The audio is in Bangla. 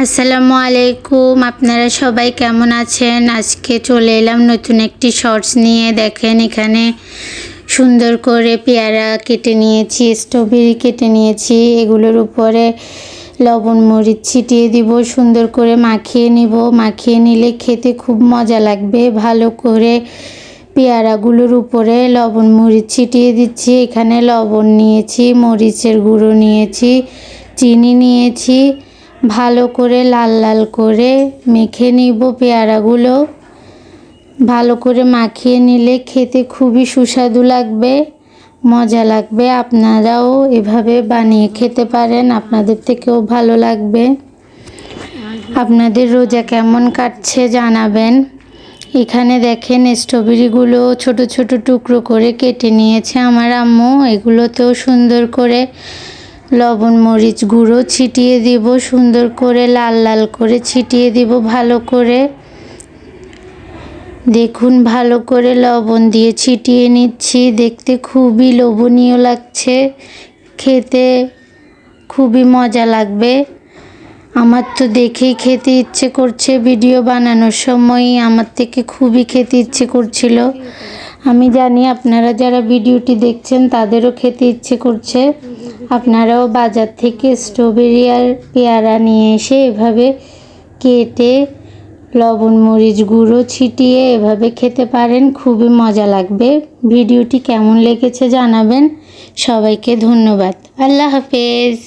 আসসালামু আলাইকুম, আপনারা সবাই কেমন আছেন? আজকে চলে এলাম নতুন একটি শর্টস নিয়ে। দেখেন এখানে সুন্দর করে পেয়ারা কেটে নিয়েছি, স্ট্রবেরি কেটে নিয়েছি। এগুলোর উপরে লবণ মরিচ ছিটিয়ে দিব, সুন্দর করে মাখিয়ে নিব। মাখিয়ে নিলে খেতে খুব মজা লাগবে। ভালো করে পেয়ারাগুলোর উপরে লবণ মরিচ ছিটিয়ে দিচ্ছি। এখানে লবণ নিয়েছি, মরিচের গুঁড়ো নিয়েছি, চিনি নিয়েছি। ভালো করে লাল লাল করে মেখে নিব পেয়ারাগুলো। ভালো করে মাখিয়ে নিলে খেতে খুবই সুস্বাদু লাগবে, মজা লাগবে। আপনারাও এভাবে বানিয়ে খেতে পারেন, আপনাদের থেকেও ভালো লাগবে। আপনাদের রোজা কেমন কাটছে জানাবেন। এখানে দেখেন স্ট্রবেরিগুলো ছোট ছোট টুকরো করে কেটে নিয়েছে আমার আম্মু। এগুলোতেও সুন্দর করে লবণ মরিচ গুঁড়ো ছিটিয়ে দিব, সুন্দর করে লাল লাল করে ছিটিয়ে দিব ভালো করে। দেখুন ভালো করে লবণ দিয়ে ছিটিয়ে নিচ্ছি। দেখতে খুবই লোভনীয় লাগছে, খেতে খুবই মজা লাগবে। আমার তো দেখেই খেতে ইচ্ছে করছে। ভিডিও বানানোর সময়ই আমার থেকে খুবই খেতে ইচ্ছে করছিল। আমি জানি আপনারা যারা ভিডিওটি দেখছেন তাদেরও খেতে ইচ্ছে করছে। আপনারাও বাজার থেকে স্ট্রবেরি আর পেয়ারা নিয়ে এসে এভাবে কেটে লবণ মরিচ গুঁড়ো ছিটিয়ে এভাবে খেতে পারেন, খুবই মজা লাগবে। ভিডিওটি কেমন লেগেছে জানাবেন। সবাইকে ধন্যবাদ। আল্লাহ হাফেজ।